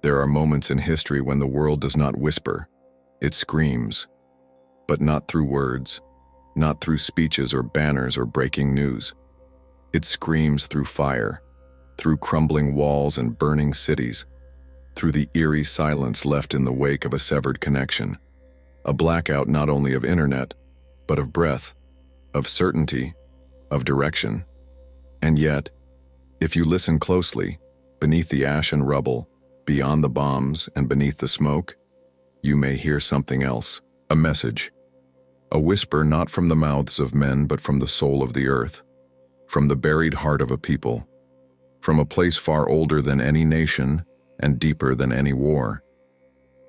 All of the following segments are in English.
There are moments in history when the world does not whisper, it screams. But not through words, not through speeches or banners or breaking news. It screams through fire, through crumbling walls and burning cities, through the eerie silence left in the wake of a severed connection. A blackout not only of internet, but of breath, of certainty, of direction. And yet, if you listen closely, beneath the ash and rubble, beyond the bombs and beneath the smoke, you may hear something else, a message. A whisper not from the mouths of men but from the soul of the earth, from the buried heart of a people, from a place far older than any nation and deeper than any war.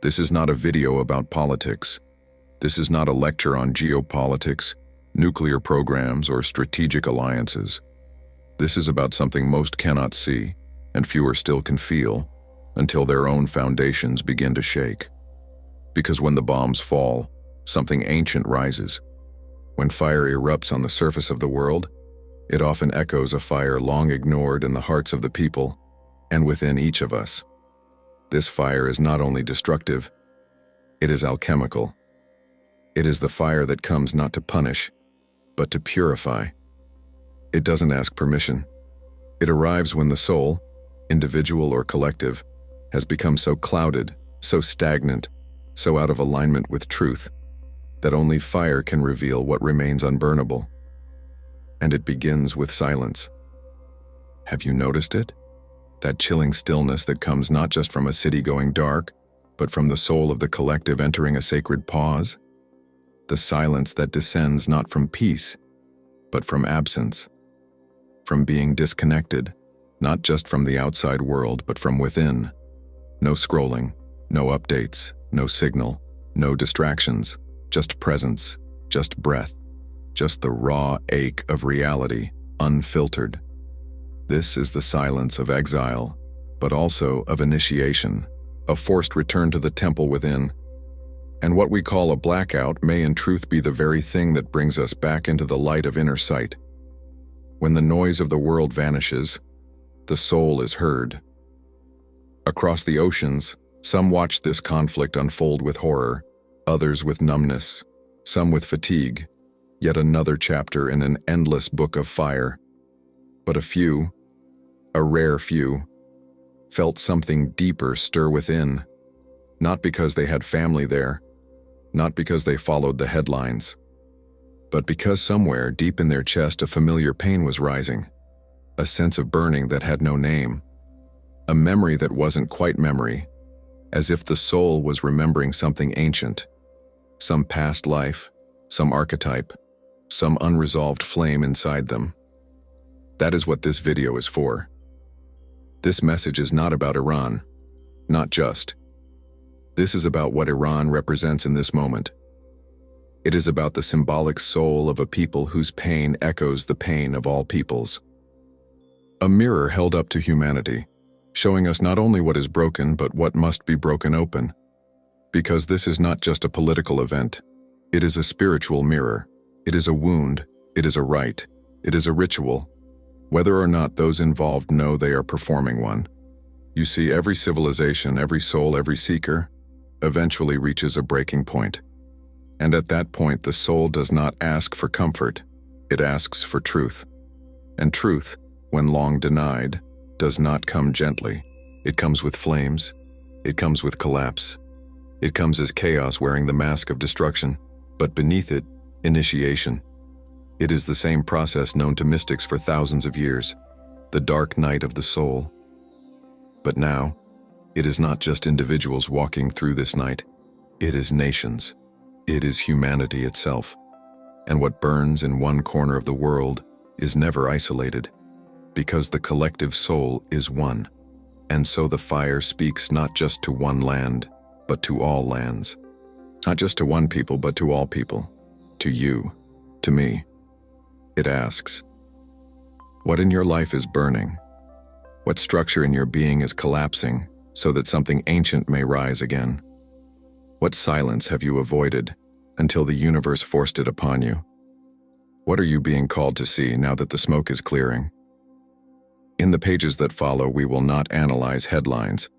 This is not a video about politics. This is not a lecture on geopolitics, nuclear programs, or strategic alliances. This is about something most cannot see, and fewer still can feel, until their own foundations begin to shake. Because when the bombs fall, something ancient rises. When fire erupts on the surface of the world, it often echoes a fire long ignored in the hearts of the people and within each of us. This fire is not only destructive, it is alchemical. It is the fire that comes not to punish, but to purify. It doesn't ask permission. It arrives when the soul, individual or collective, has become so clouded, so stagnant, so out of alignment with truth, that only fire can reveal what remains unburnable. And it begins with silence. Have you noticed it? That chilling stillness that comes not just from a city going dark, but from the soul of the collective entering a sacred pause? The silence that descends not from peace, but from absence. From being disconnected, not just from the outside world, but from within. No scrolling, no updates, no signal, no distractions, just presence, just breath, just the raw ache of reality, unfiltered. This is the silence of exile, but also of initiation, a forced return to the temple within. And what we call a blackout may in truth be the very thing that brings us back into the light of inner sight. When the noise of the world vanishes, the soul is heard. Across the oceans, some watch this conflict unfold with horror, others with numbness, some with fatigue, yet another chapter in an endless book of fire. But a few, a rare few, felt something deeper stir within, not because they had family there, not because they followed the headlines, but because somewhere deep in their chest a familiar pain was rising, a sense of burning that had no name, a memory that wasn't quite memory, as if the soul was remembering something ancient, some past life, some archetype, some unresolved flame inside them. That is what this video is for. This message is not about Iran, not just. This is about what Iran represents in this moment. It is about the symbolic soul of a people whose pain echoes the pain of all peoples. A mirror held up to humanity, showing us not only what is broken but what must be broken open. Because this is not just a political event, it is a spiritual mirror. It is a wound, it is a rite, it is a ritual, whether or not those involved know they are performing one. You see, every civilization, every soul, every seeker, eventually reaches a breaking point. And at that point, the soul does not ask for comfort, it asks for truth. And truth, when long denied, does not come gently. It comes with flames, it comes with collapse, it comes as chaos wearing the mask of destruction, but beneath it, initiation. It is the same process known to mystics for thousands of years, the dark night of the soul. But now, it is not just individuals walking through this night, it is nations. It is humanity itself. And what burns in one corner of the world is never isolated, because the collective soul is one. And so the fire speaks not just to one land, but to all lands. Not just to one people, but to all people. To you, to me. It asks, what in your life is burning? What structure in your being is collapsing so that something ancient may rise again? What silence have you avoided until the universe forced it upon you? What are you being called to see now that the smoke is clearing? In the pages that follow, we will not analyze headlines.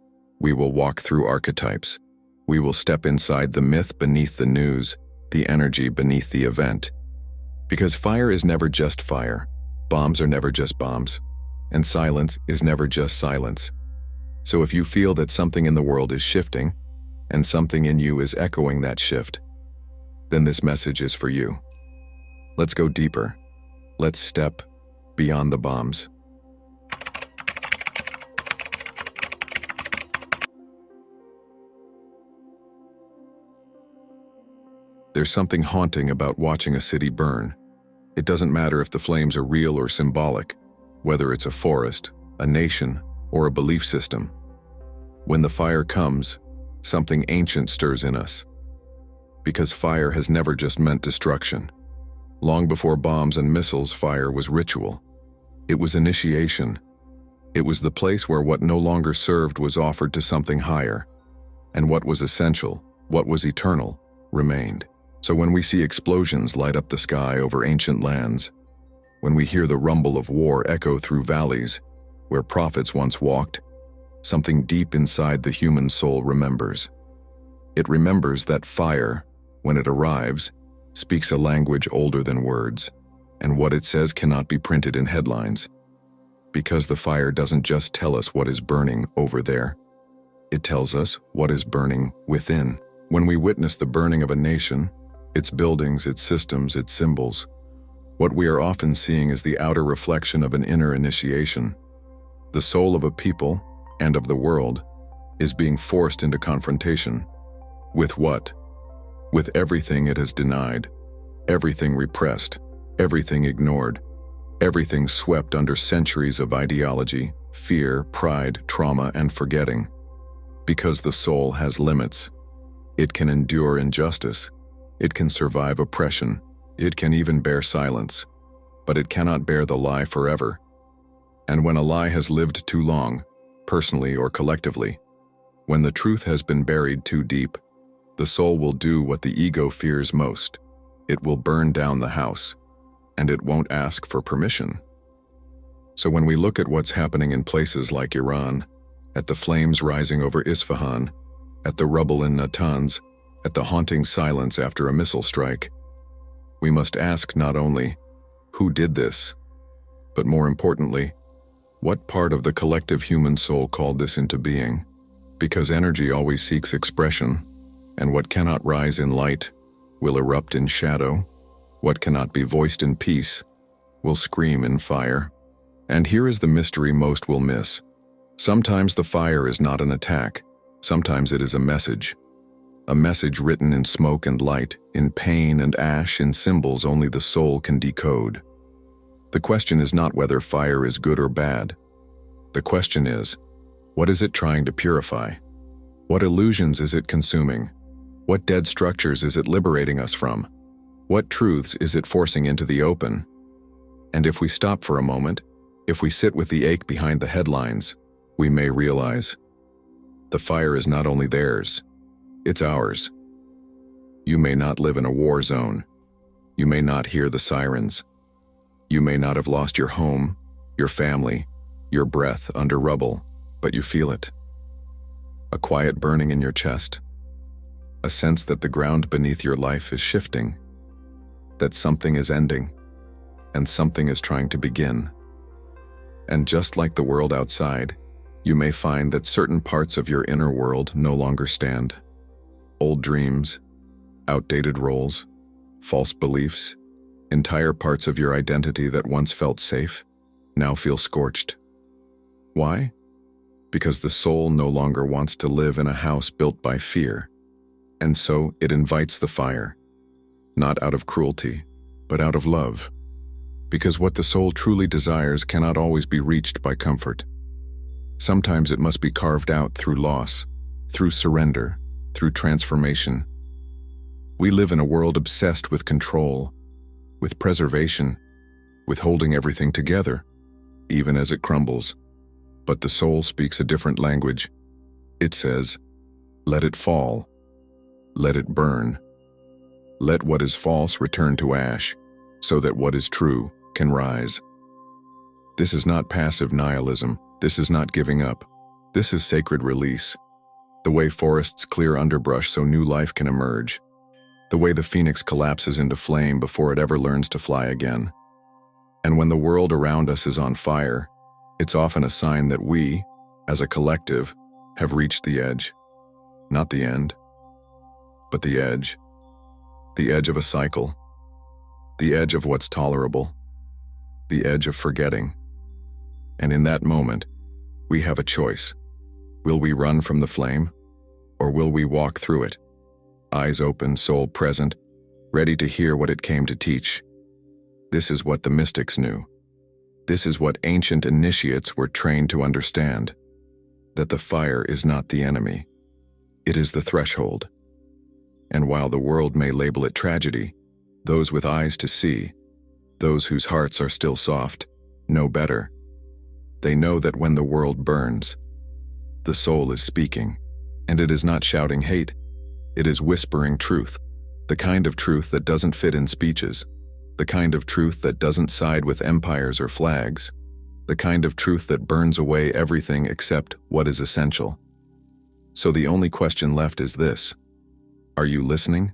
We will walk through archetypes. We will step inside the myth beneath the news, the energy beneath the event. Because fire is never just fire, bombs are never just bombs, and silence is never just silence. So if you feel that something in the world is shifting, and something in you is echoing that shift, then this message is for you. Let's go deeper. Let's step beyond the bombs. There's something haunting about watching a city burn. It doesn't matter if the flames are real or symbolic, whether it's a forest, a nation, or a belief system. When the fire comes, something ancient stirs in us. Because fire has never just meant destruction. Long before bombs and missiles, fire was ritual. It was initiation. It was the place where what no longer served was offered to something higher, and what was essential, what was eternal, remained. So when we see explosions light up the sky over ancient lands, when we hear the rumble of war echo through valleys where prophets once walked, something deep inside the human soul remembers. It remembers that fire, when it arrives, speaks a language older than words, and what it says cannot be printed in headlines. Because the fire doesn't just tell us what is burning over there, it tells us what is burning within. When we witness the burning of a nation, its buildings, its systems, its symbols, what we are often seeing is the outer reflection of an inner initiation. The soul of a people, and of the world, is being forced into confrontation. With what? With everything it has denied, everything repressed, everything ignored, everything swept under centuries of ideology, fear, pride, trauma, and forgetting. Because the soul has limits. It can endure injustice. It can survive oppression. It can even bear silence. But it cannot bear the lie forever. And when a lie has lived too long, personally or collectively, when the truth has been buried too deep, the soul will do what the ego fears most. It will burn down the house, and it won't ask for permission. So when we look at what's happening in places like Iran, at the flames rising over Isfahan, at the rubble in Natanz, at the haunting silence after a missile strike, we must ask not only, who did this, but more importantly, what part of the collective human soul called this into being? Because energy always seeks expression, and what cannot rise in light will erupt in shadow. What cannot be voiced in peace will scream in fire. And here is the mystery most will miss. Sometimes the fire is not an attack. Sometimes it is a message. A message written in smoke and light, in pain and ash, in symbols only the soul can decode. The question is not whether fire is good or bad. The question is, what is it trying to purify? What illusions is it consuming? What dead structures is it liberating us from? What truths is it forcing into the open? And if we stop for a moment, if we sit with the ache behind the headlines, we may realize the fire is not only theirs, it's ours. You may not live in a war zone. You may not hear the sirens. You may not have lost your home, your family, your breath under rubble, but you feel it. A quiet burning in your chest. A sense that the ground beneath your life is shifting. That something is ending, and something is trying to begin. And just like the world outside, you may find that certain parts of your inner world no longer stand. Old dreams, outdated roles, false beliefs, entire parts of your identity that once felt safe, now feel scorched. Why? Because the soul no longer wants to live in a house built by fear, and so it invites the fire, not out of cruelty, but out of love. Because what the soul truly desires cannot always be reached by comfort. Sometimes it must be carved out through loss, through surrender, through transformation. We live in a world obsessed with control, with preservation, with holding everything together, even as it crumbles. But the soul speaks a different language. It says, let it fall, let it burn. Let what is false return to ash, so that what is true can rise. This is not passive nihilism. This is not giving up. This is sacred release. The way forests clear underbrush so new life can emerge. The way the phoenix collapses into flame before it ever learns to fly again. And when the world around us is on fire, it's often a sign that we, as a collective, have reached the edge. Not the end, but the edge. The edge of a cycle. The edge of what's tolerable. The edge of forgetting. And in that moment, we have a choice. Will we run from the flame, or will we walk through it? Eyes open, soul present, ready to hear what it came to teach. This is what the mystics knew. This is what ancient initiates were trained to understand. That the fire is not the enemy. It is the threshold. And while the world may label it tragedy, those with eyes to see, those whose hearts are still soft, know better. They know that when the world burns, the soul is speaking, and it is not shouting hate. It is whispering truth, the kind of truth that doesn't fit in speeches, the kind of truth that doesn't side with empires or flags, the kind of truth that burns away everything except what is essential. So the only question left is this: are you listening?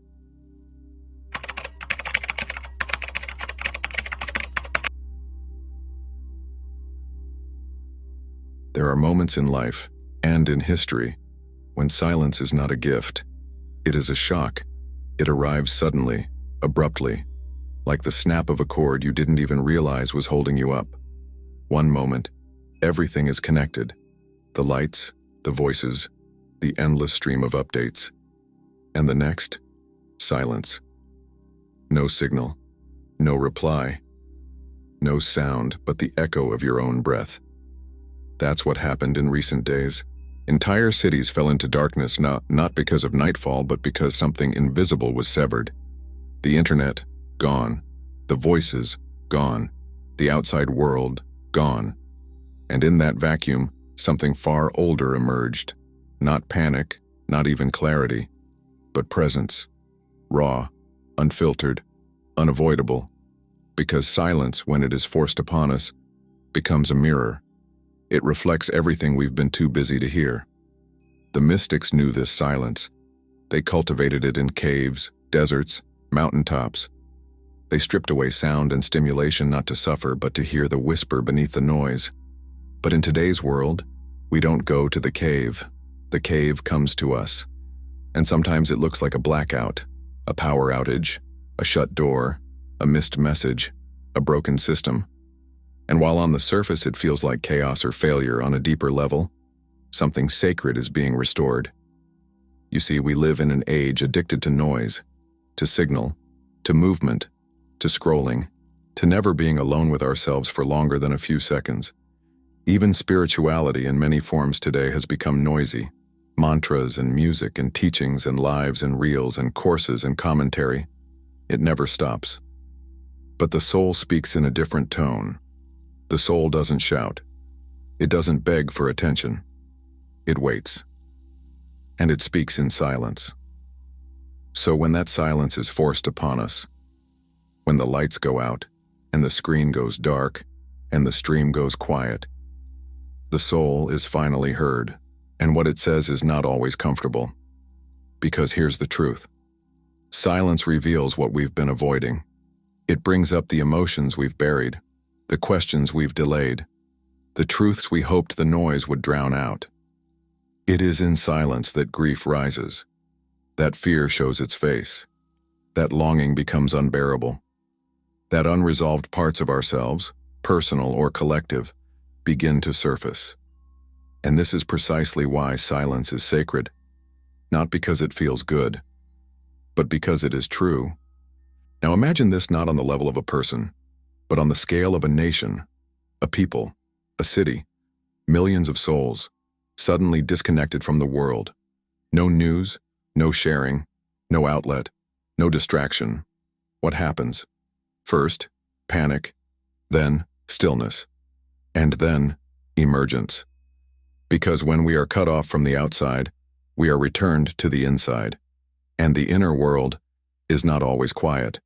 There are moments in life, and in history, when silence is not a gift. It is a shock. It arrives suddenly, abruptly, like the snap of a cord you didn't even realize was holding you up. One moment, everything is connected. The lights, the voices, the endless stream of updates. And the next, silence. No signal, no reply, no sound but the echo of your own breath. That's what happened in recent days. Entire cities fell into darkness not because of nightfall, but because something invisible was severed. The internet, gone. The voices, gone. The outside world, gone. And in that vacuum, something far older emerged. Not panic, not even clarity, but presence. Raw, unfiltered, unavoidable. Because silence, when it is forced upon us, becomes a mirror. It reflects everything we've been too busy to hear. The mystics knew this silence. They cultivated it in caves, deserts, mountaintops. They stripped away sound and stimulation not to suffer, but to hear the whisper beneath the noise. But in today's world, we don't go to the cave. The cave comes to us. And sometimes it looks like a blackout, a power outage, a shut door, a missed message, a broken system. And while on the surface it feels like chaos or failure, on a deeper level, something sacred is being restored. You see, we live in an age addicted to noise, to signal, to movement, to scrolling, to never being alone with ourselves for longer than a few seconds. Even spirituality in many forms today has become noisy. Mantras and music and teachings and lives and reels and courses and commentary. It never stops. But the soul speaks in a different tone. The soul doesn't shout. It doesn't beg for attention. It waits. And it speaks in silence. So when that silence is forced upon us, when the lights go out, and the screen goes dark, and the stream goes quiet, the soul is finally heard, and what it says is not always comfortable. Because here's the truth. Silence reveals what we've been avoiding. It brings up the emotions we've buried, the questions we've delayed, the truths we hoped the noise would drown out. It is in silence that grief rises, that fear shows its face, that longing becomes unbearable, that unresolved parts of ourselves, personal or collective, begin to surface. And this is precisely why silence is sacred, not because it feels good, but because it is true. Now imagine this not on the level of a person, but on the scale of a nation, a people, a city, millions of souls, suddenly disconnected from the world. No news, no sharing, no outlet, no distraction. What happens? First, panic, then stillness, and then emergence. Because when we are cut off from the outside, we are returned to the inside. And the inner world is not always quiet.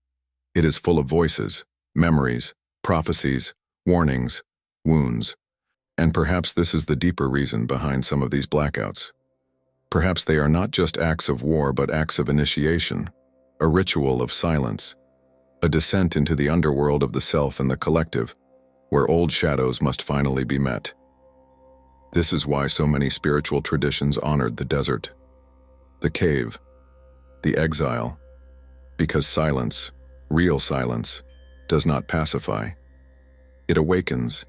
It is full of voices, memories, prophecies, warnings, wounds. And perhaps this is the deeper reason behind some of these blackouts. Perhaps they are not just acts of war but acts of initiation, a ritual of silence, a descent into the underworld of the self and the collective, where old shadows must finally be met. This is why so many spiritual traditions honored the desert, the cave, the exile, because silence, real silence, does not pacify. It awakens.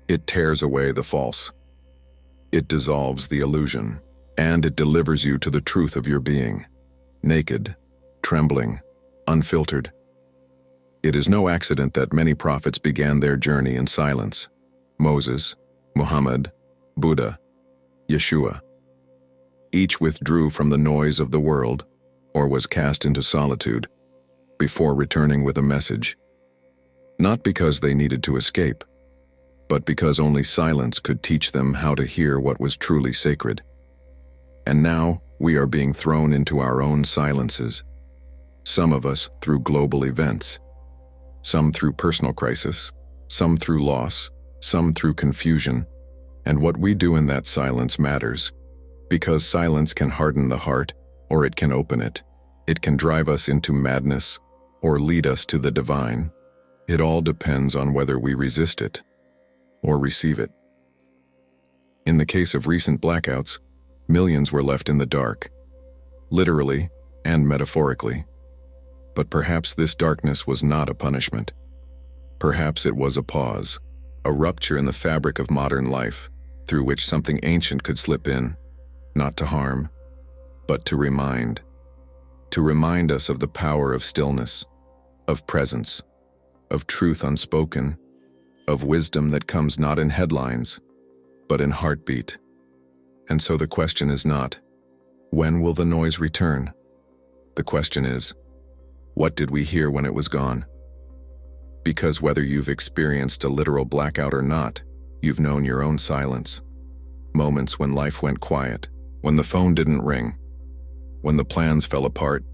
It tears away the false. It dissolves the illusion, and it delivers you to the truth of your being, naked, trembling, unfiltered. It is no accident that many prophets began their journey in silence. Moses, Muhammad, Buddha, Yeshua. Each withdrew from the noise of the world, or was cast into solitude, before returning with a message. Not because they needed to escape, but because only silence could teach them how to hear what was truly sacred. And now we are being thrown into our own silences. Some of us through global events, some through personal crisis, some through loss, some through confusion. And what we do in that silence matters, because silence can harden the heart, or it can open it. It can drive us into madness, or lead us to the divine. It all depends on whether we resist it, or receive it. In the case of recent blackouts, millions were left in the dark, literally and metaphorically. But perhaps this darkness was not a punishment. Perhaps it was a pause, a rupture in the fabric of modern life, through which something ancient could slip in, not to harm, but to remind us of the power of stillness, of presence, of truth unspoken, of wisdom that comes not in headlines, but in heartbeat. And so the question is not, when will the noise return? The question is, what did we hear when it was gone? Because whether you've experienced a literal blackout or not, you've known your own silence. Moments when life went quiet, when the phone didn't ring, when the plans fell apart,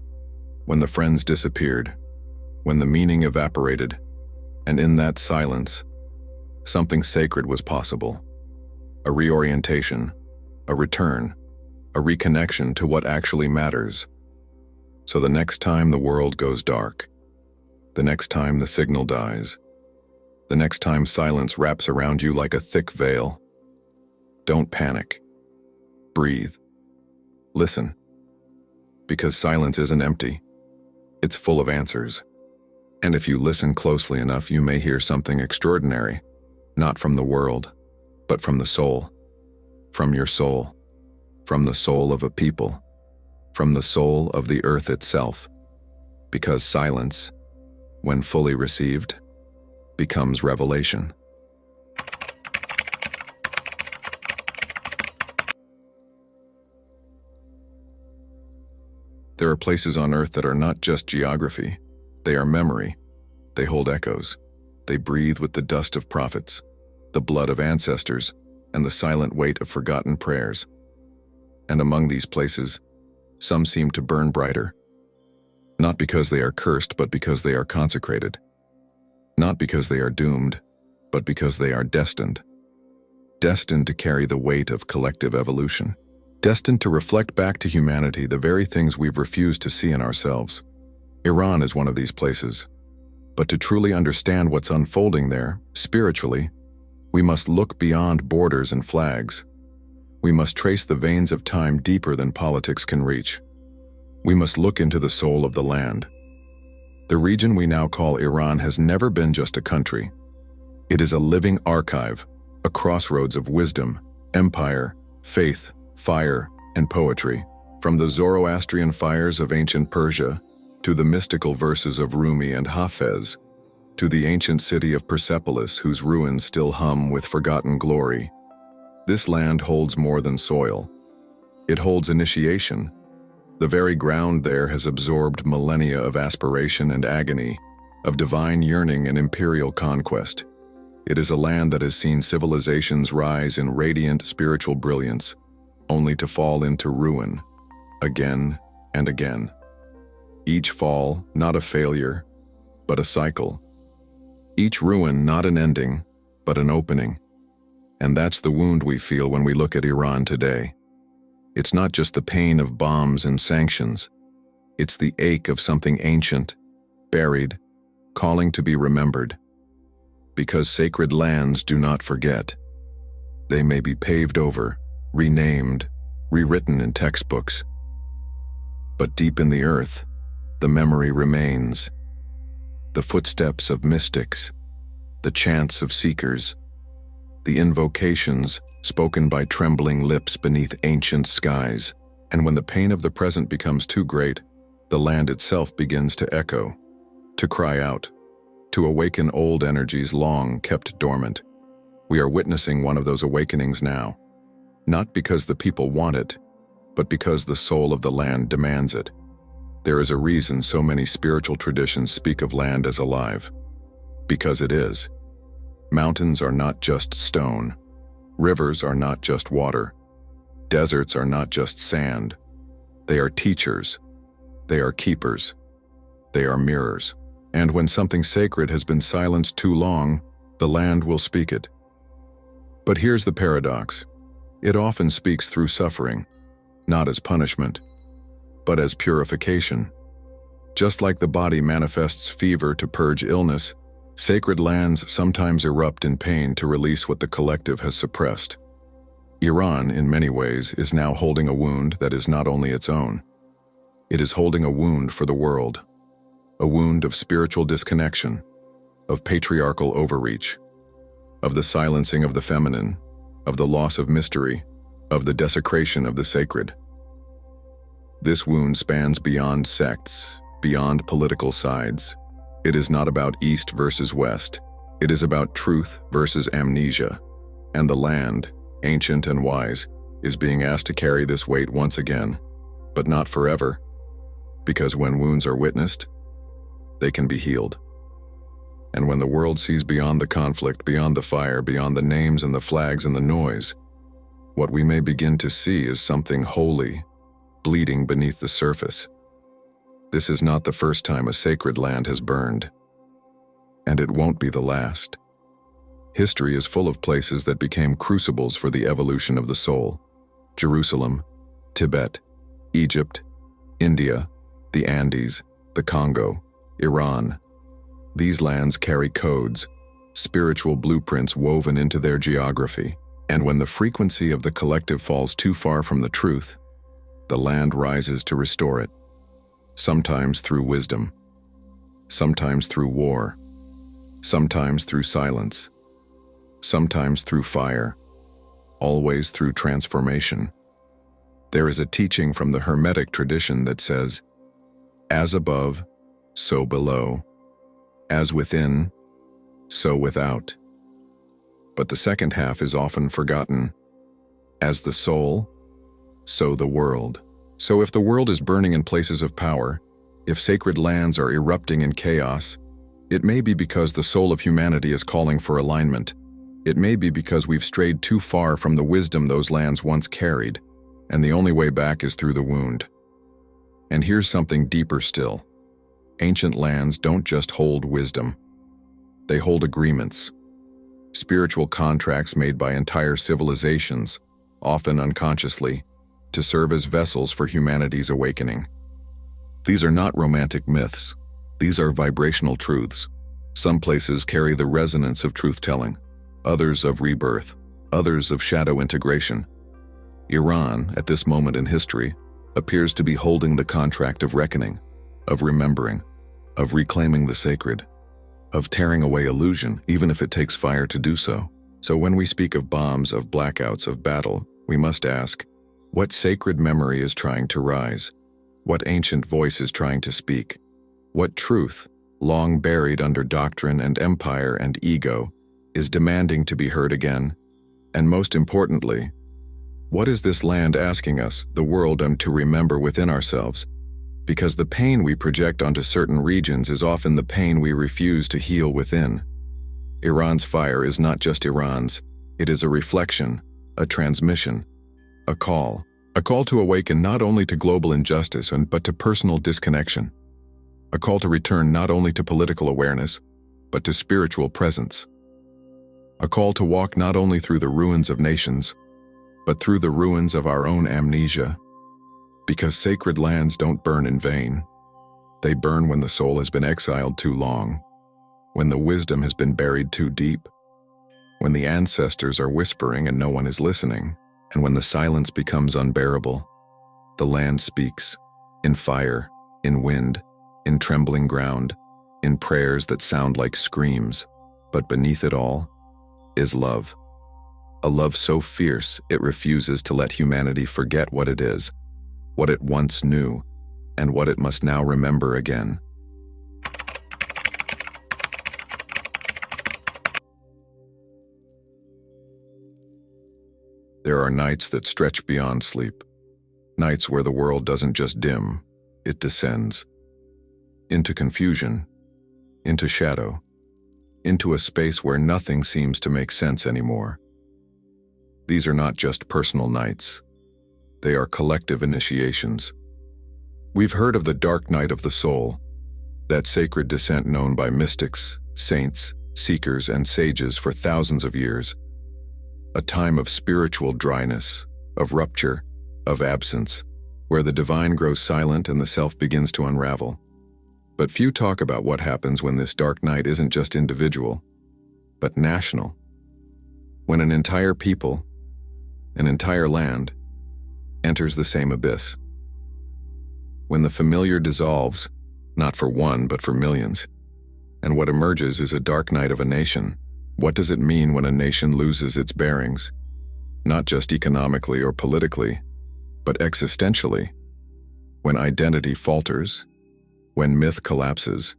when the friends disappeared, when the meaning evaporated, and in that silence, something sacred was possible. A reorientation, a return, a reconnection to what actually matters. So the next time the world goes dark, the next time the signal dies, the next time silence wraps around you like a thick veil, don't panic. Breathe. Listen. Because silence isn't empty. It's full of answers. And if you listen closely enough, you may hear something extraordinary, not from the world, but from the soul. From your soul. From the soul of a people. From the soul of the earth itself. Because silence, when fully received, becomes revelation. There are places on earth that are not just geography. They are memory. They hold echoes. They breathe with the dust of prophets, the blood of ancestors, and the silent weight of forgotten prayers. And among these places, some seem to burn brighter. Not because they are cursed, but because they are consecrated. Not because they are doomed, but because they are destined. Destined to carry the weight of collective evolution. Destined to reflect back to humanity the very things we've refused to see in ourselves. Iran is one of these places. But to truly understand what's unfolding there, spiritually, we must look beyond borders and flags. We must trace the veins of time deeper than politics can reach. We must look into the soul of the land. The region we now call Iran has never been just a country. It is a living archive, a crossroads of wisdom, empire, faith, fire, and poetry. From the Zoroastrian fires of ancient Persia, to the mystical verses of Rumi and Hafez, to the ancient city of Persepolis whose ruins still hum with forgotten glory. This land holds more than soil. It holds initiation. The very ground there has absorbed millennia of aspiration and agony, of divine yearning and imperial conquest. It is a land that has seen civilizations rise in radiant spiritual brilliance, only to fall into ruin, again and again. Each fall, not a failure, but a cycle. Each ruin, not an ending, but an opening. And that's the wound we feel when we look at Iran today. It's not just the pain of bombs and sanctions. It's the ache of something ancient, buried, calling to be remembered. Because sacred lands do not forget. They may be paved over, renamed, rewritten in textbooks. But deep in the earth, the memory remains. The footsteps of mystics, the chants of seekers, the invocations spoken by trembling lips beneath ancient skies. And when the pain of the present becomes too great, the land itself begins to echo, to cry out, to awaken old energies long kept dormant. We are witnessing one of those awakenings now, not because the people want it, but because the soul of the land demands it. There is a reason so many spiritual traditions speak of land as alive. Because it is. Mountains are not just stone. Rivers are not just water. Deserts are not just sand. They are teachers. They are keepers. They are mirrors. And when something sacred has been silenced too long, the land will speak it. But here's the paradox. It often speaks through suffering, not as punishment, but as purification. Just like the body manifests fever to purge illness, sacred lands sometimes erupt in pain to release what the collective has suppressed. Iran, in many ways, is now holding a wound that is not only its own. It is holding a wound for the world. A wound of spiritual disconnection, of patriarchal overreach, of the silencing of the feminine, of the loss of mystery, of the desecration of the sacred. This wound spans beyond sects, beyond political sides. It is not about East versus West. It is about truth versus amnesia. And the land, ancient and wise, is being asked to carry this weight once again, but not forever. Because when wounds are witnessed, they can be healed. And when the world sees beyond the conflict, beyond the fire, beyond the names and the flags and the noise, what we may begin to see is something holy, bleeding beneath the surface. This is not the first time a sacred land has burned, and it won't be the last. History is full of places that became crucibles for the evolution of the soul. Jerusalem, Tibet, Egypt, India, the Andes, the Congo, Iran. These lands carry codes, spiritual blueprints woven into their geography. And when the frequency of the collective falls too far from the truth, the land rises to restore it. Sometimes through wisdom, sometimes through war, sometimes through silence, sometimes through fire, always through transformation. There is a teaching from the Hermetic tradition that says, as above, so below, as within, so without. But the second half is often forgotten. As the soul, so the world. So if the world is burning in places of power, if sacred lands are erupting in chaos, it may be because the soul of humanity is calling for alignment. It may be because we've strayed too far from the wisdom those lands once carried, and the only way back is through the wound. And here's something deeper still. Ancient lands don't just hold wisdom. They hold agreements. Spiritual contracts made by entire civilizations, often unconsciously, to serve as vessels for humanity's awakening. These are not romantic myths. These are vibrational truths. Some places carry the resonance of truth-telling, others of rebirth, others of shadow integration. Iran, at this moment in history, appears to be holding the contract of reckoning, of remembering, of reclaiming the sacred, of tearing away illusion, even if it takes fire to do so. So when we speak of bombs, of blackouts, of battle, we must ask, what sacred memory is trying to rise? What ancient voice is trying to speak? What truth, long buried under doctrine and empire and ego, is demanding to be heard again? And most importantly, what is this land asking us, the world, to remember within ourselves? Because the pain we project onto certain regions is often the pain we refuse to heal within. Iran's fire is not just Iran's. It is a reflection, a transmission, a call to awaken not only to global injustice but to personal disconnection. A call to return not only to political awareness, but to spiritual presence. A call to walk not only through the ruins of nations, but through the ruins of our own amnesia. Because sacred lands don't burn in vain. They burn when the soul has been exiled too long, when the wisdom has been buried too deep, when the ancestors are whispering and no one is listening, and when the silence becomes unbearable. The land speaks, in fire, in wind, in trembling ground, in prayers that sound like screams, but beneath it all is love. A love so fierce it refuses to let humanity forget what it is, what it once knew, and what it must now remember again. There are nights that stretch beyond sleep, nights where the world doesn't just dim, it descends. Into confusion, into shadow, into a space where nothing seems to make sense anymore. These are not just personal nights. They are collective initiations. We've heard of the dark night of the soul, that sacred descent known by mystics, saints, seekers, and sages for thousands of years. A time of spiritual dryness, of rupture, of absence, where the divine grows silent and the self begins to unravel. But few talk about what happens when this dark night isn't just individual, but national. When an entire people, an entire land, enters the same abyss. When the familiar dissolves, not for one but for millions, and what emerges is a dark night of a nation. What does it mean when a nation loses its bearings? Not just economically or politically, but existentially. When identity falters, when myth collapses,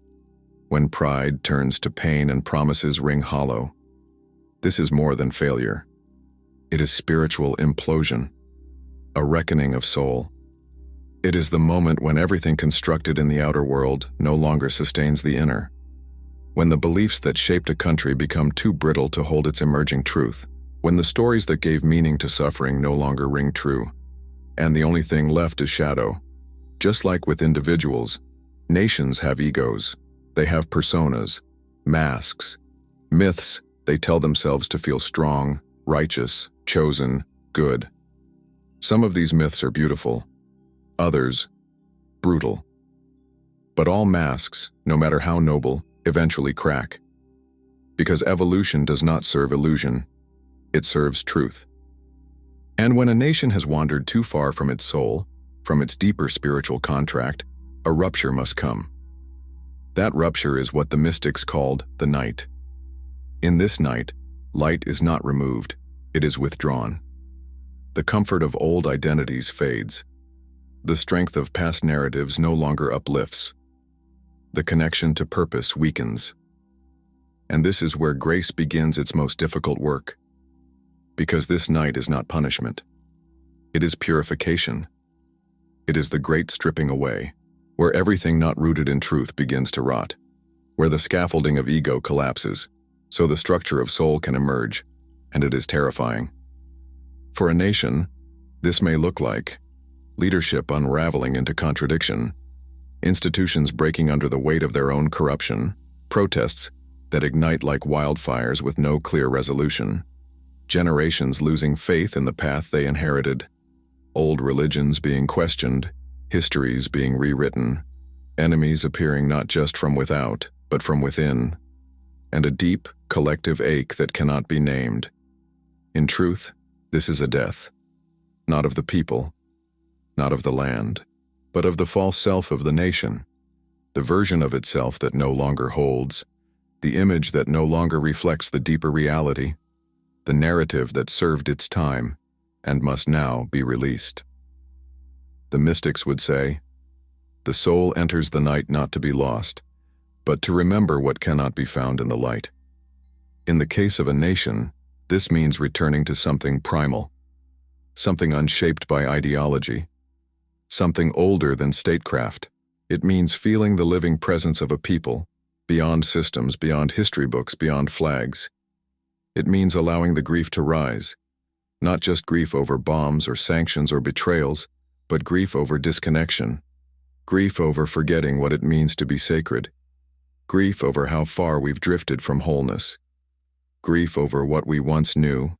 when pride turns to pain and promises ring hollow. This is more than failure. It is spiritual implosion, a reckoning of soul. It is the moment when everything constructed in the outer world no longer sustains the inner. When the beliefs that shaped a country become too brittle to hold its emerging truth. When the stories that gave meaning to suffering no longer ring true. And the only thing left is shadow. Just like with individuals, nations have egos. They have personas, masks, myths they tell themselves to feel strong, righteous, chosen, good. Some of these myths are beautiful, others, brutal. But all masks, no matter how noble, eventually crack. Because evolution does not serve illusion, it serves truth. And when a nation has wandered too far from its soul, from its deeper spiritual contract, a rupture must come. That rupture is what the mystics called the night. In this night, light is not removed, it is withdrawn. The comfort of old identities fades. The strength of past narratives no longer uplifts. The connection to purpose weakens. And this is where grace begins its most difficult work. Because this night is not punishment. It is purification. It is the great stripping away, where everything not rooted in truth begins to rot, where the scaffolding of ego collapses, so the structure of soul can emerge, and it is terrifying. For a nation, this may look like leadership unraveling into contradiction, institutions breaking under the weight of their own corruption, protests that ignite like wildfires with no clear resolution, generations losing faith in the path they inherited, old religions being questioned, histories being rewritten, enemies appearing not just from without, but from within, and a deep, collective ache that cannot be named. In truth, this is a death, not of the people, not of the land, but of the false self of the nation, the version of itself that no longer holds, the image that no longer reflects the deeper reality, the narrative that served its time and must now be released. The mystics would say, the soul enters the night not to be lost, but to remember what cannot be found in the light. In the case of a nation, this means returning to something primal, something unshaped by ideology, something older than statecraft. It means feeling the living presence of a people, beyond systems, beyond history books, beyond flags. It means allowing the grief to rise, not just grief over bombs or sanctions or betrayals, but grief over disconnection, grief over forgetting what it means to be sacred, grief over how far we've drifted from wholeness, grief over what we once knew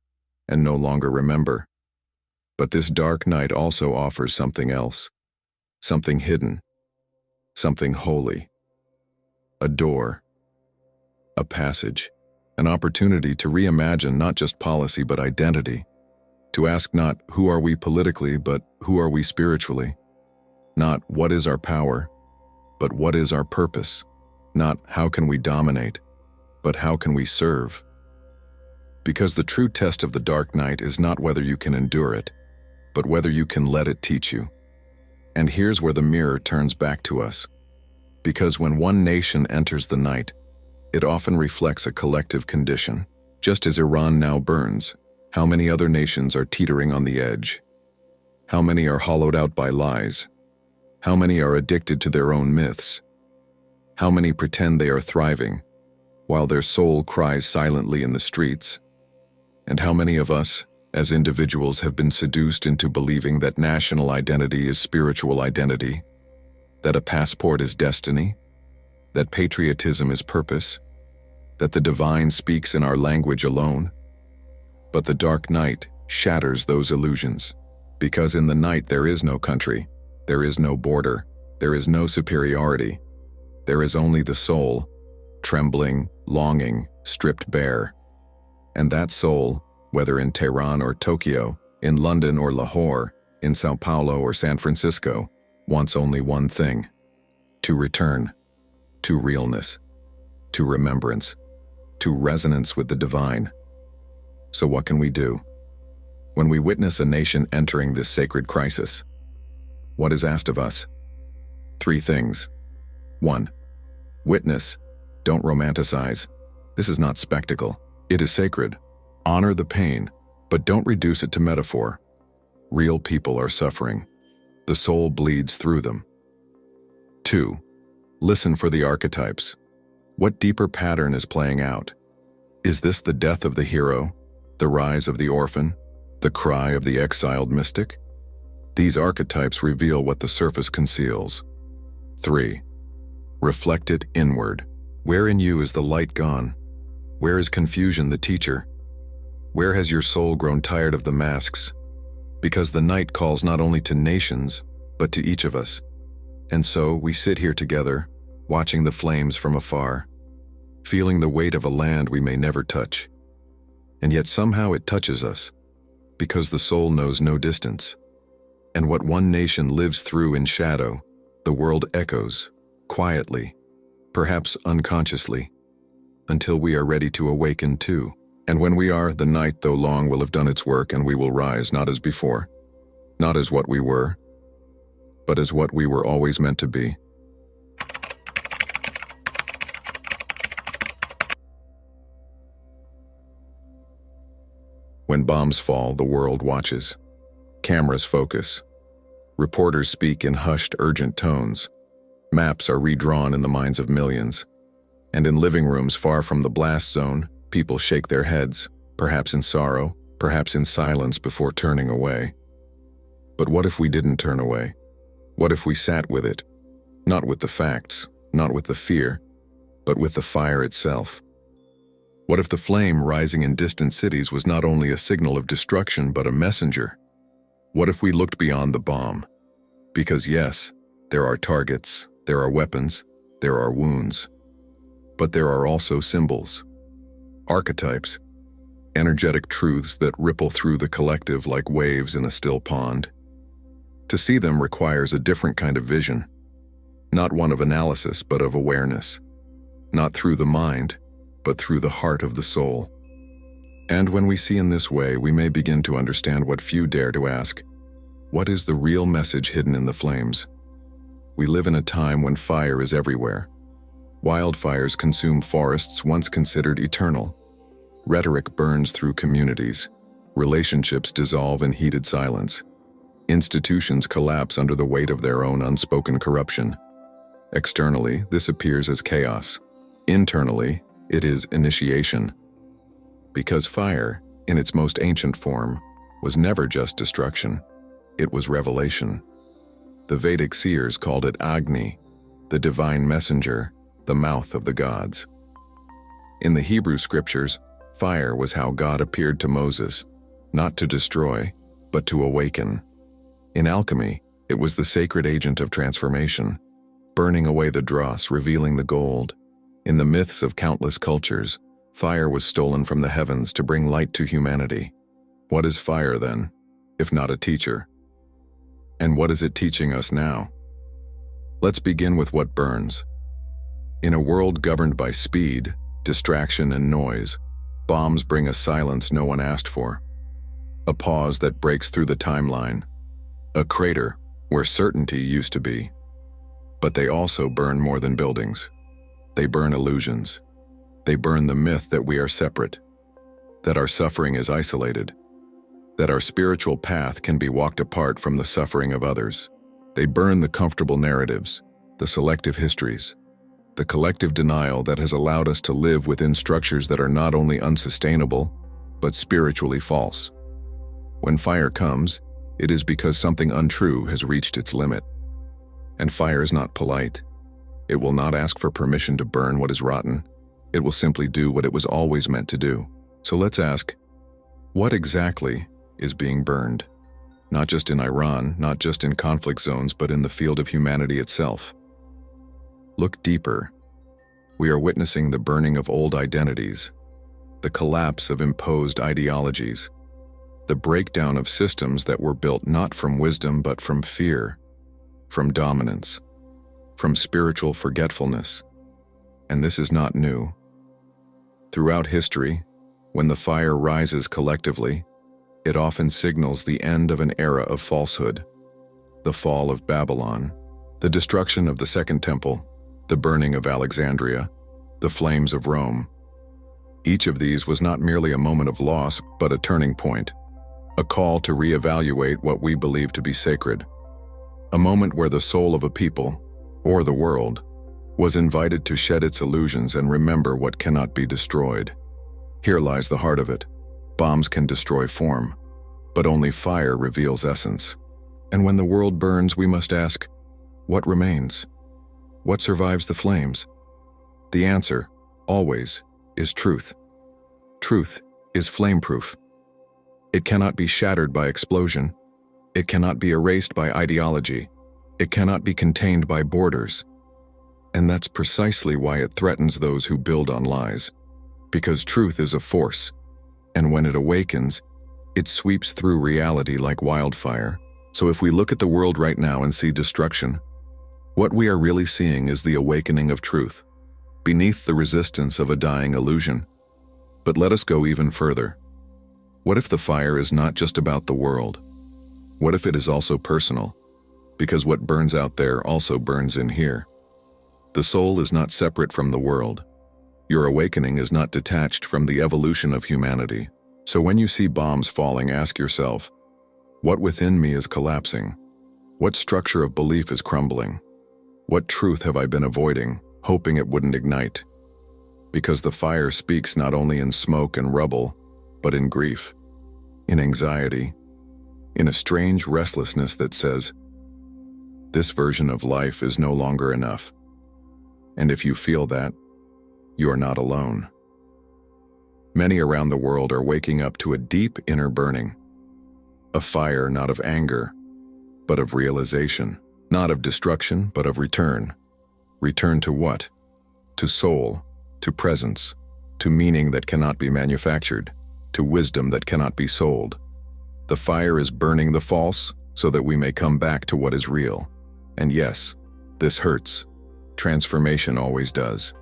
and no longer remember. But this dark night also offers something else, something hidden, something holy. A door, a passage, an opportunity to reimagine not just policy but identity, to ask not who are we politically but who are we spiritually, not what is our power, but what is our purpose, not how can we dominate, but how can we serve. Because the true test of the dark night is not whether you can endure it, but whether you can let it teach you. And here's where the mirror turns back to us. Because when one nation enters the night, it often reflects a collective condition. Just as Iran now burns, how many other nations are teetering on the edge? How many are hollowed out by lies? How many are addicted to their own myths? How many pretend they are thriving, while their soul cries silently in the streets? And how many of us, as individuals, have been seduced into believing that national identity is spiritual identity, that a passport is destiny, that patriotism is purpose, that the divine speaks in our language alone? But the dark night shatters those illusions, because in the night there is no country, there is no border, there is no superiority. There is only the soul, trembling, longing, stripped bare. And that soul, whether in Tehran or Tokyo, in London or Lahore, in Sao Paulo or San Francisco, wants only one thing: to return, to realness, to remembrance, to resonance with the divine. So what can we do? When we witness a nation entering this sacred crisis, what is asked of us? 3 things. 1. Witness. Don't romanticize. This is not spectacle. It is sacred. Honor the pain, but don't reduce it to metaphor. Real people are suffering. The soul bleeds through them. 2. Listen for the archetypes. What deeper pattern is playing out? Is this the death of the hero, the rise of the orphan, the cry of the exiled mystic? These archetypes reveal what the surface conceals. 3. Reflect it inward. Where in you is the light gone? Where is confusion the teacher? Where has your soul grown tired of the masks? Because the night calls not only to nations, but to each of us. And so we sit here together, watching the flames from afar, feeling the weight of a land we may never touch. And yet somehow it touches us, because the soul knows no distance. And what one nation lives through in shadow, the world echoes, quietly, perhaps unconsciously, until we are ready to awaken too. And when we are, the night, though long, will have done its work, and we will rise not as before, not as what we were, but as what we were always meant to be. When bombs fall, the world watches. Cameras focus. Reporters speak in hushed, urgent tones. Maps are redrawn in the minds of millions. And in living rooms far from the blast zone, people shake their heads, perhaps in sorrow, perhaps in silence before turning away. But what if we didn't turn away? What if we sat with it? Not with the facts, not with the fear, but with the fire itself. What if the flame rising in distant cities was not only a signal of destruction but a messenger? What if we looked beyond the bomb? Because yes, there are targets, there are weapons, there are wounds. But there are also symbols, archetypes, energetic truths that ripple through the collective like waves in a still pond. To see them requires a different kind of vision, not one of analysis but of awareness, not through the mind, but through the heart of the soul. And when we see in this way, we may begin to understand what few dare to ask: what is the real message hidden in the flames? We live in a time when fire is everywhere. Wildfires consume forests once considered eternal. Rhetoric burns through communities. Relationships dissolve in heated silence. Institutions collapse under the weight of their own unspoken corruption. Externally, this appears as chaos. Internally, it is initiation. Because fire, in its most ancient form, was never just destruction. It was revelation. The Vedic seers called it Agni, the divine messenger, the mouth of the gods. In the Hebrew scriptures, fire was how God appeared to Moses, not to destroy, but to awaken. In alchemy, it was the sacred agent of transformation, burning away the dross, revealing the gold. In the myths of countless cultures, fire was stolen from the heavens to bring light to humanity. What is fire, then, if not a teacher? And what is it teaching us now? Let's begin with what burns. In a world governed by speed, distraction, and noise, bombs bring a silence no one asked for. A pause that breaks through the timeline. A crater where certainty used to be. But they also burn more than buildings. They burn illusions. They burn the myth that we are separate, that our suffering is isolated, that our spiritual path can be walked apart from the suffering of others. They burn the comfortable narratives, the selective histories, the collective denial that has allowed us to live within structures that are not only unsustainable, but spiritually false. When fire comes, it is because something untrue has reached its limit. And fire is not polite. It will not ask for permission to burn what is rotten. It will simply do what it was always meant to do. So let's ask, what exactly is being burned? Not just in Iran, not just in conflict zones, but in the field of humanity itself. Look deeper. We are witnessing the burning of old identities, the collapse of imposed ideologies, the breakdown of systems that were built not from wisdom but from fear, from dominance, from spiritual forgetfulness. And this is not new. Throughout history, when the fire rises collectively, it often signals the end of an era of falsehood, the fall of Babylon, the destruction of the Second Temple, the burning of Alexandria, the flames of Rome. Each of these was not merely a moment of loss, but a turning point, a call to reevaluate what we believe to be sacred, a moment where the soul of a people, or the world, was invited to shed its illusions and remember what cannot be destroyed. Here lies the heart of it. Bombs can destroy form, but only fire reveals essence. And when the world burns, we must ask, what remains? What survives the flames? The answer, always, is truth. Truth is flame-proof. It cannot be shattered by explosion. It cannot be erased by ideology. It cannot be contained by borders. And that's precisely why it threatens those who build on lies. Because truth is a force, and when it awakens, it sweeps through reality like wildfire. So if we look at the world right now and see destruction, what we are really seeing is the awakening of truth, beneath the resistance of a dying illusion. But let us go even further. What if the fire is not just about the world? What if it is also personal? Because what burns out there also burns in here. The soul is not separate from the world. Your awakening is not detached from the evolution of humanity. So when you see bombs falling, ask yourself, what within me is collapsing? What structure of belief is crumbling? What truth have I been avoiding, hoping it wouldn't ignite? Because the fire speaks not only in smoke and rubble, but in grief, in anxiety, in a strange restlessness that says, this version of life is no longer enough. And if you feel that, you are not alone. Many around the world are waking up to a deep inner burning, a fire not of anger, but of realization, not of destruction, but of return. Return to what? To soul, to presence, to meaning that cannot be manufactured, to wisdom that cannot be sold. The fire is burning the false so that we may come back to what is real. And yes, this hurts. Transformation always does.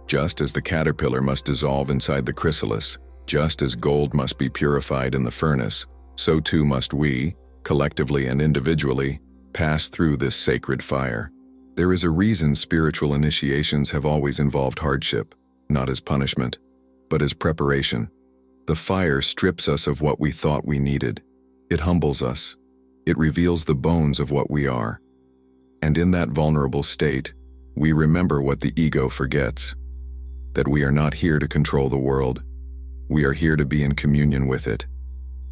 Just as the caterpillar must dissolve inside the chrysalis, just as gold must be purified in the furnace, so too must we, collectively and individually, pass through this sacred fire. There is a reason spiritual initiations have always involved hardship, not as punishment, but as preparation. The fire strips us of what we thought we needed. It humbles us. It reveals the bones of what we are. And in that vulnerable state, we remember what the ego forgets. That we are not here to control the world. We are here to be in communion with it.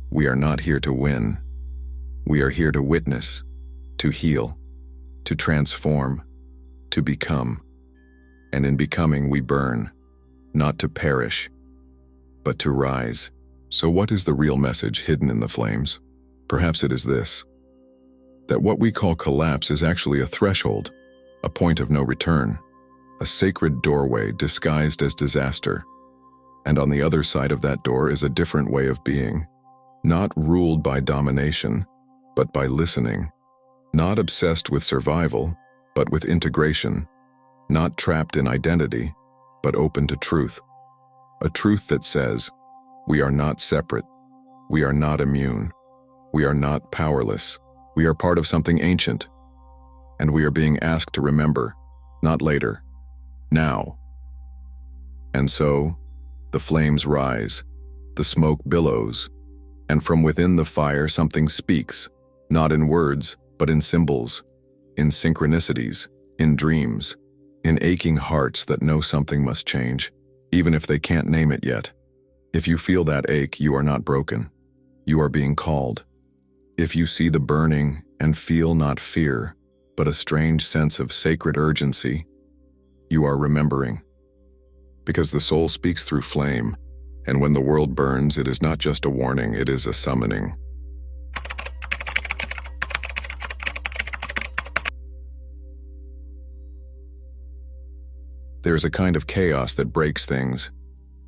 We are not here to win. We are here to witness, to heal, to transform, to become. And in becoming we burn, not to perish, but to rise. So what is the real message hidden in the flames? Perhaps it is this: that what we call collapse is actually a threshold, a point of no return, a sacred doorway disguised as disaster. And on the other side of that door is a different way of being, not ruled by domination, but by listening, not obsessed with survival, but with integration, not trapped in identity, but open to truth. A truth that says, we are not separate, we are not immune, we are not powerless, we are part of something ancient, and we are being asked to remember, not later, now. And so, the flames rise, the smoke billows, and from within the fire something speaks, not in words, but in symbols, in synchronicities, in dreams, in aching hearts that know something must change, even if they can't name it yet. If you feel that ache, you are not broken. You are being called. If you see the burning and feel not fear, but a strange sense of sacred urgency, you are remembering. Because the soul speaks through flame, and when the world burns, it is not just a warning, it is a summoning. There is a kind of chaos that breaks things,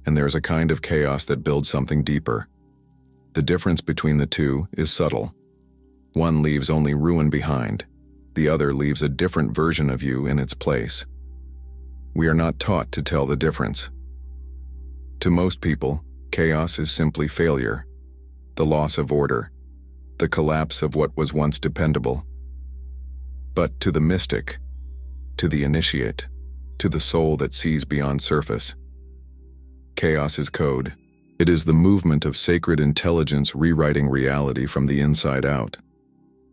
and there is a kind of chaos that builds something deeper. The difference between the two is subtle. One leaves only ruin behind. The other leaves a different version of you in its place. We are not taught to tell the difference. To most people, chaos is simply failure, the loss of order, the collapse of what was once dependable. But to the mystic, to the initiate, to the soul that sees beyond surface, chaos is code. It is the movement of sacred intelligence rewriting reality from the inside out.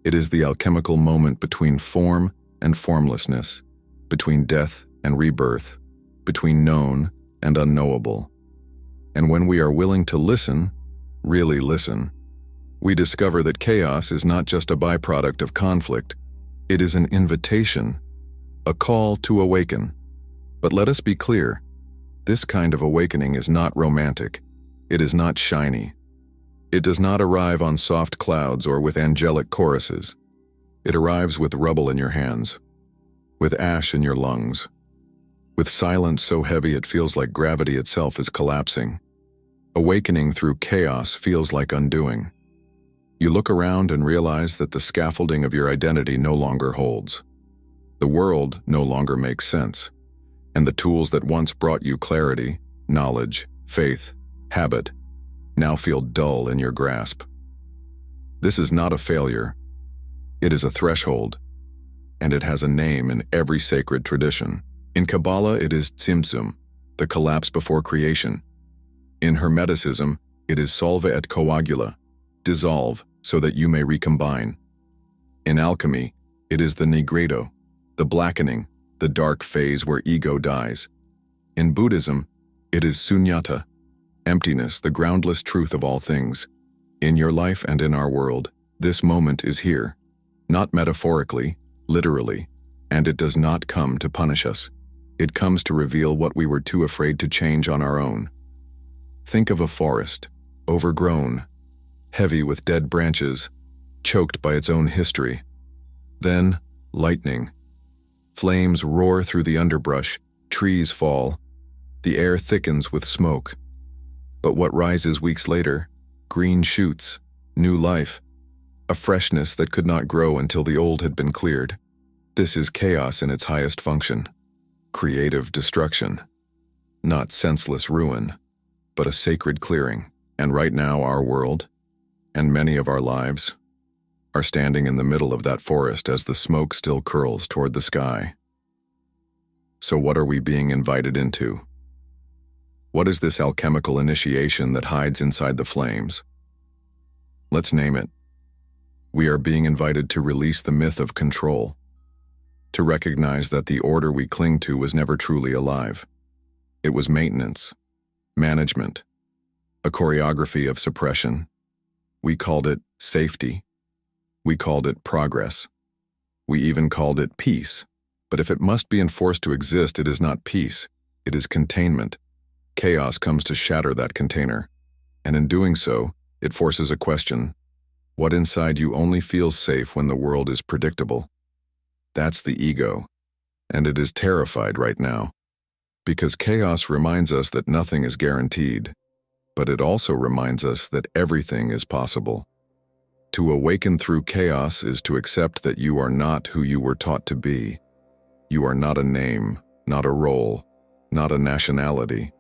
It is the alchemical moment between form and formlessness, between death and rebirth, between known and unknowable. And when we are willing to listen, really listen, we discover that chaos is not just a byproduct of conflict, it is an invitation, a call to awaken. But let us be clear, this kind of awakening is not romantic. It is not shiny. It does not arrive on soft clouds or with angelic choruses. It arrives with rubble in your hands, with ash in your lungs, with silence so heavy it feels like gravity itself is collapsing. Awakening through chaos feels like undoing. You look around and realize that the scaffolding of your identity no longer holds. The world no longer makes sense, and the tools that once brought you clarity, knowledge, faith, habit, now feel dull in your grasp. This is not a failure. It is a threshold, and it has a name in every sacred tradition. In Kabbalah, it is tzimtzum, the collapse before creation. In Hermeticism, it is solve et coagula, dissolve so that you may recombine. In alchemy, it is the nigredo, the blackening, the dark phase where ego dies. In Buddhism, it is sunyata, emptiness, the groundless truth of all things. In your life and in our world, this moment is here, not metaphorically, literally, and it does not come to punish us. It comes to reveal what we were too afraid to change on our own. Think of a forest, overgrown, heavy with dead branches, choked by its own history. Then, lightning. Flames roar through the underbrush, trees fall, the air thickens with smoke. But what rises weeks later? Green shoots, new life, a freshness that could not grow until the old had been cleared. This is chaos in its highest function. Creative destruction. Not senseless ruin, but a sacred clearing. And right now our world, and many of our lives, are standing in the middle of that forest as the smoke still curls toward the sky. So what are we being invited into? What is this alchemical initiation that hides inside the flames? Let's name it. We are being invited to release the myth of control, to recognize that the order we cling to was never truly alive. It was maintenance, management, a choreography of suppression. We called it safety. We called it progress. We even called it peace. But if it must be enforced to exist, it is not peace, it is containment. Chaos comes to shatter that container, and in doing so, it forces a question. What inside you only feels safe when the world is predictable. That's the ego, and it is terrified right now. Because chaos reminds us that nothing is guaranteed, but it also reminds us that everything is possible. To awaken through chaos is to accept that you are not who you were taught to be. You are not a name, not a role, not a nationality,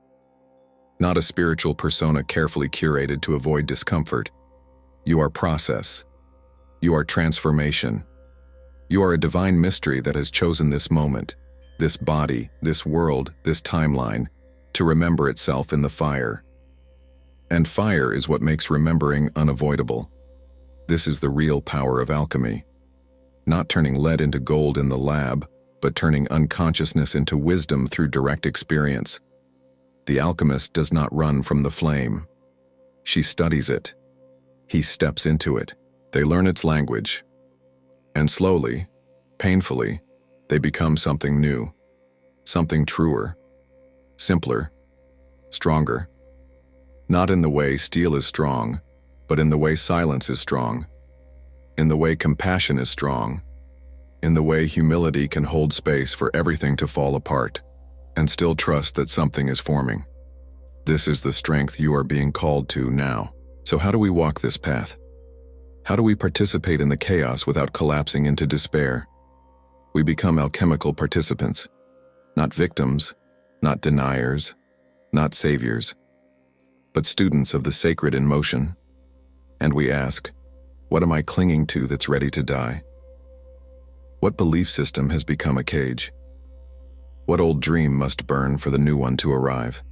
not a spiritual persona carefully curated to avoid discomfort. You are process. You are transformation. You are a divine mystery that has chosen this moment, this body, this world, this timeline, to remember itself in the fire. And fire is what makes remembering unavoidable. This is the real power of alchemy. Not turning lead into gold in the lab, but turning unconsciousness into wisdom through direct experience. The alchemist does not run from the flame. She studies it. He steps into it. They learn its language. And slowly, painfully, they become something new, something truer, simpler, stronger. Not in the way steel is strong, but in the way silence is strong, in the way compassion is strong, in the way humility can hold space for everything to fall apart, and still trust that something is forming. This is the strength you are being called to now. So how do we walk this path? How do we participate in the chaos without collapsing into despair? We become alchemical participants, not victims, not deniers, not saviors, but students of the sacred in motion. And we ask, what am I clinging to that's ready to die? What belief system has become a cage? What old dream must burn for the new one to arrive?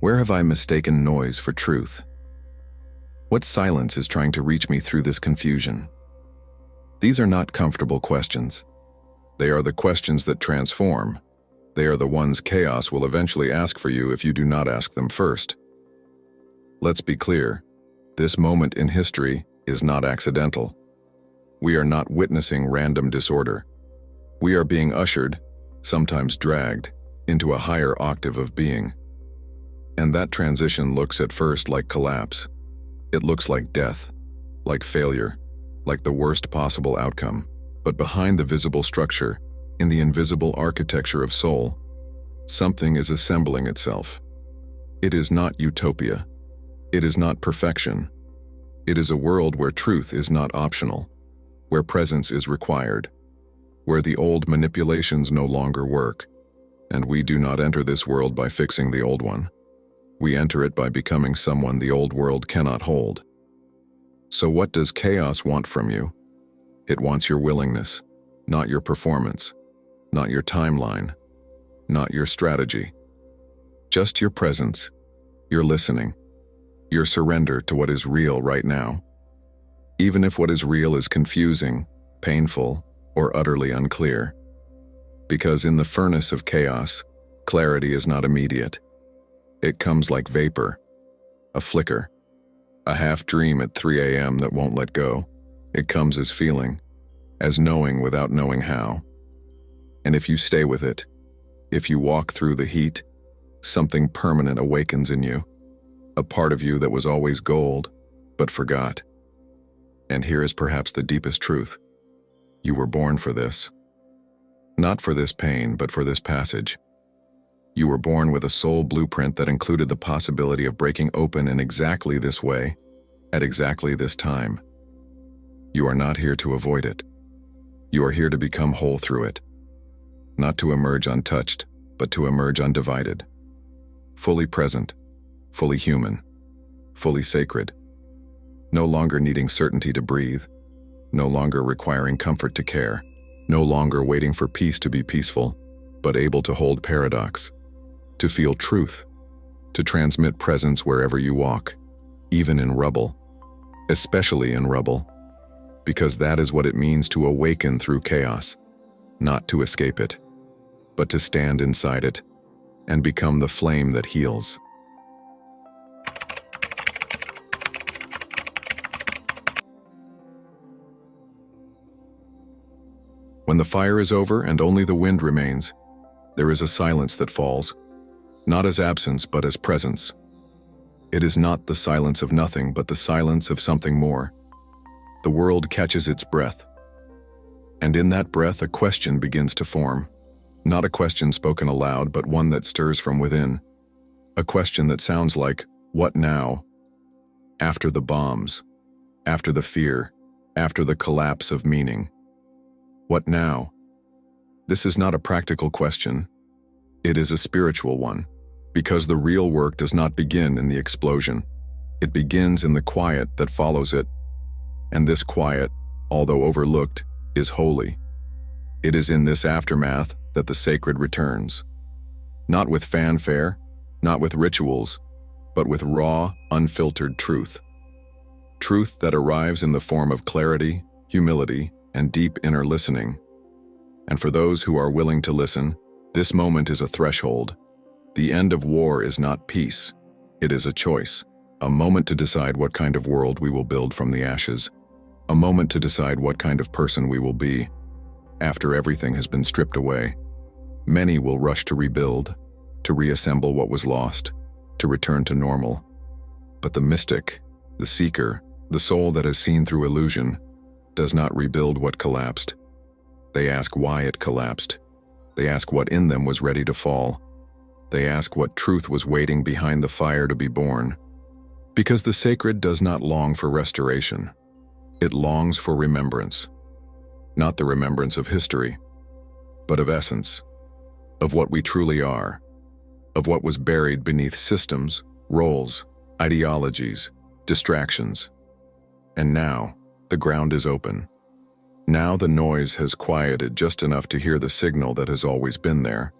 Where have I mistaken noise for truth? What silence is trying to reach me through this confusion? These are not comfortable questions. They are the questions that transform. They are the ones chaos will eventually ask for you if you do not ask them first. Let's be clear. This moment in history is not accidental. We are not witnessing random disorder. We are being ushered, sometimes dragged, into a higher octave of being. And that transition looks at first like collapse. It looks like death, like failure, like the worst possible outcome. But behind the visible structure, in the invisible architecture of soul, something is assembling itself. It is not utopia. It is not perfection. It is a world where truth is not optional, where presence is required, where the old manipulations no longer work, and we do not enter this world by fixing the old one. We enter it by becoming someone the old world cannot hold. So what does chaos want from you? It wants your willingness, not your performance, not your timeline, not your strategy. Just your presence, your listening, your surrender to what is real right now. Even if what is real is confusing, painful, or utterly unclear. Because in the furnace of chaos, clarity is not immediate. It comes like vapor, a flicker, a half-dream at 3 a.m. that won't let go. It comes as feeling, as knowing without knowing how. And if you stay with it, if you walk through the heat, something permanent awakens in you, a part of you that was always gold, but forgot. And here is perhaps the deepest truth. You were born for this. Not for this pain, but for this passage. You were born with a soul blueprint that included the possibility of breaking open in exactly this way, at exactly this time. You are not here to avoid it. You are here to become whole through it. Not to emerge untouched, but to emerge undivided. Fully present, fully human, fully sacred. No longer needing certainty to breathe, no longer requiring comfort to care, no longer waiting for peace to be peaceful, but able to hold paradox, to feel truth, to transmit presence wherever you walk, even in rubble, especially in rubble, because that is what it means to awaken through chaos, not to escape it, but to stand inside it and become the flame that heals. When the fire is over and only the wind remains, there is a silence that falls, not as absence but as presence. It is not the silence of nothing but the silence of something more, The world catches its breath. And in that breath, a question begins to form. Not a question spoken aloud, but one that stirs from within. A question that sounds like, what now? After the bombs, after the fear, after the collapse of meaning. What now? This is not a practical question. It is a spiritual one, because the real work does not begin in the explosion. It begins in the quiet that follows it. And this quiet, although overlooked, is holy. It is in this aftermath that the sacred returns. Not with fanfare, not with rituals, but with raw, unfiltered truth. Truth that arrives in the form of clarity, humility, and deep inner listening. And for those who are willing to listen, this moment is a threshold. The end of war is not peace. It is a choice. A moment to decide what kind of world we will build from the ashes. A moment to decide what kind of person we will be. After everything has been stripped away, many will rush to rebuild, to reassemble what was lost, to return to normal. But the mystic, the seeker, the soul that has seen through illusion, does not rebuild what collapsed. They ask why it collapsed. They ask what in them was ready to fall. They ask what truth was waiting behind the fire to be born. Because the sacred does not long for restoration. It longs for remembrance. Not the remembrance of history, but of essence, of what we truly are, of what was buried beneath systems, roles, ideologies, distractions. And now, the ground is open. Now the noise has quieted just enough to hear the signal that has always been there.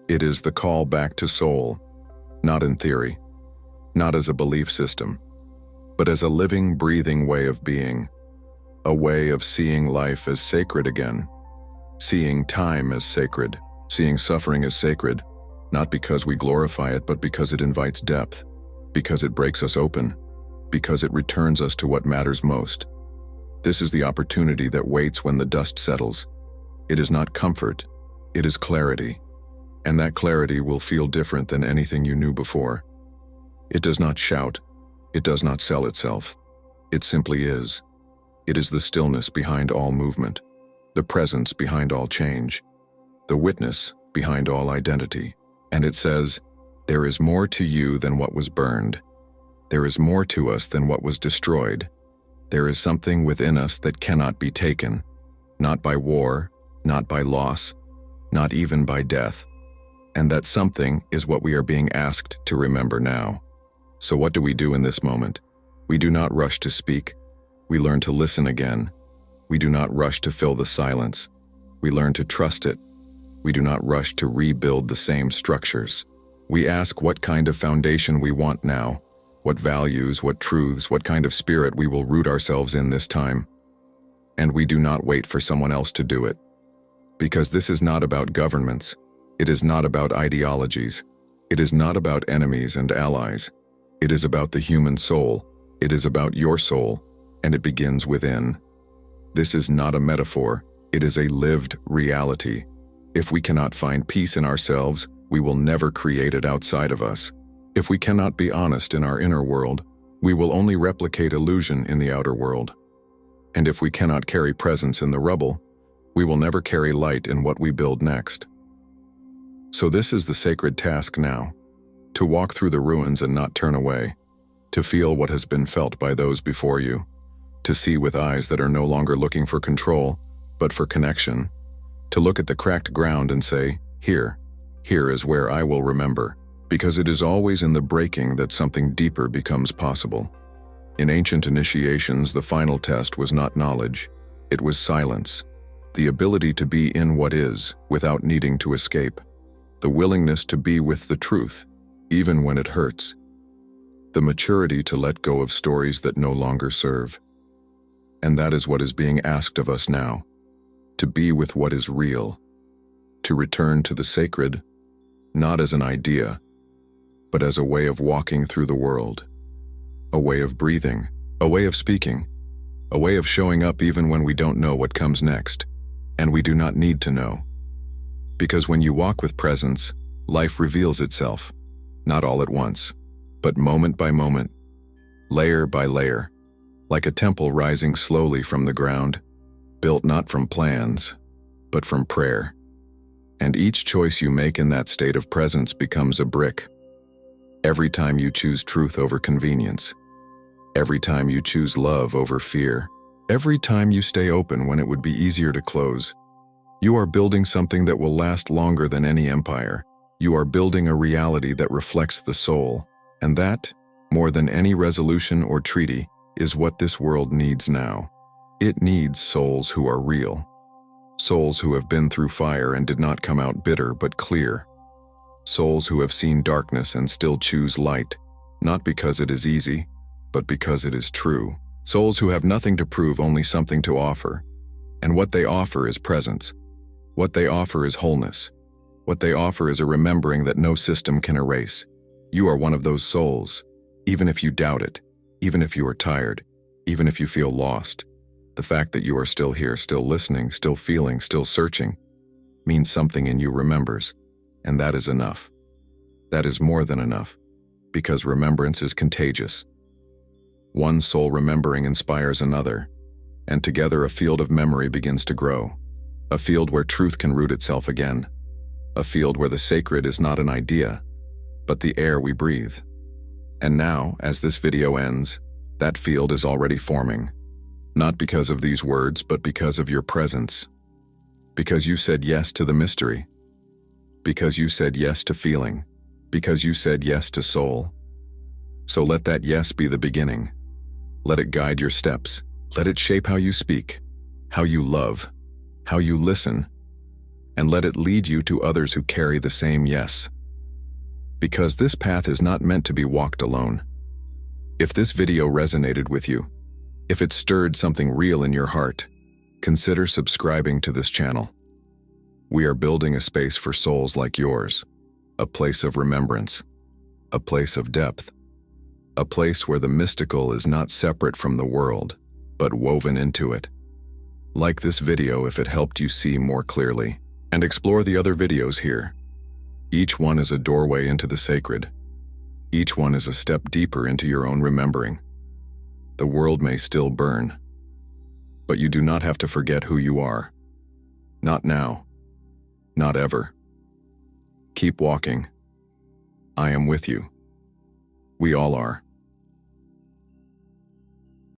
It is the call back to soul, not in theory, not as a belief system, but as a living, breathing way of being, a way of seeing life as sacred again, seeing time as sacred, seeing suffering as sacred, not because we glorify it, but because it invites depth, because it breaks us open, because it returns us to what matters most. This is the opportunity that waits when the dust settles. It is not comfort, it is clarity, and that clarity will feel different than anything you knew before. It does not shout, it does not sell itself. It simply is. It is the stillness behind all movement, the presence behind all change, the witness behind all identity. And it says, there is more to you than what was burned. There is more to us than what was destroyed. There is something within us that cannot be taken, not by war, not by loss, not even by death. And that something is what we are being asked to remember now. So what do we do in this moment? We do not rush to speak. We learn to listen again. We do not rush to fill the silence. We learn to trust it. We do not rush to rebuild the same structures. We ask what kind of foundation we want now, what values, what truths, what kind of spirit we will root ourselves in this time. And we do not wait for someone else to do it. Because this is not about governments. It is not about ideologies. It is not about enemies and allies. It is about the human soul. It is about your soul, and it begins within. This is not a metaphor. It is a lived reality. If we cannot find peace in ourselves, we will never create it outside of us. If we cannot be honest in our inner world, we will only replicate illusion in the outer world. And if we cannot carry presence in the rubble, we will never carry light in what we build next. So this is the sacred task now, to walk through the ruins and not turn away, to feel what has been felt by those before you, to see with eyes that are no longer looking for control, but for connection, to look at the cracked ground and say, here is where I will remember, because it is always in the breaking that something deeper becomes possible. In ancient initiations, the final test was not knowledge, it was silence, the ability to be in what is without needing to escape, the willingness to be with the truth, even when it hurts, the maturity to let go of stories that no longer serve. And that is what is being asked of us now, to be with what is real, to return to the sacred, not as an idea, but as a way of walking through the world, a way of breathing, a way of speaking, a way of showing up even when we don't know what comes next, and we do not need to know. Because when you walk with presence, life reveals itself, not all at once, but moment by moment, layer by layer, like a temple rising slowly from the ground, built not from plans, but from prayer. And each choice you make in that state of presence becomes a brick. Every time you choose truth over convenience, every time you choose love over fear, every time you stay open when it would be easier to close, you are building something that will last longer than any empire. You are building a reality that reflects the soul, and that, more than any resolution or treaty, is what this world needs now. It needs souls who are real. Souls who have been through fire and did not come out bitter but clear. Souls who have seen darkness and still choose light, not because it is easy, but because it is true. Souls who have nothing to prove, only something to offer. And what they offer is presence. What they offer is wholeness. What they offer is a remembering that no system can erase. You are one of those souls, even if you doubt it, even if you are tired, even if you feel lost. The fact that you are still here, still listening, still feeling, still searching, means something in you remembers, and that is enough. That is more than enough, because remembrance is contagious. One soul remembering inspires another, and together a field of memory begins to grow, a field where truth can root itself again, a field where the sacred is not an idea, but the air we breathe. And now, as this video ends, that field is already forming. Not because of these words, but because of your presence. Because you said yes to the mystery. Because you said yes to feeling. Because you said yes to soul. So let that yes be the beginning. Let it guide your steps. Let it shape how you speak, how you love, how you listen, and let it lead you to others who carry the same yes. Because this path is not meant to be walked alone. If this video resonated with you, if it stirred something real in your heart, consider subscribing to this channel. We are building a space for souls like yours, a place of remembrance, a place of depth, a place where the mystical is not separate from the world, but woven into it. Like this video if it helped you see more clearly, and explore the other videos here. Each one is a doorway into the sacred. Each one is a step deeper into your own remembering. The world may still burn, but you do not have to forget who you are. Not now. Not ever. Keep walking. I am with you. We all are.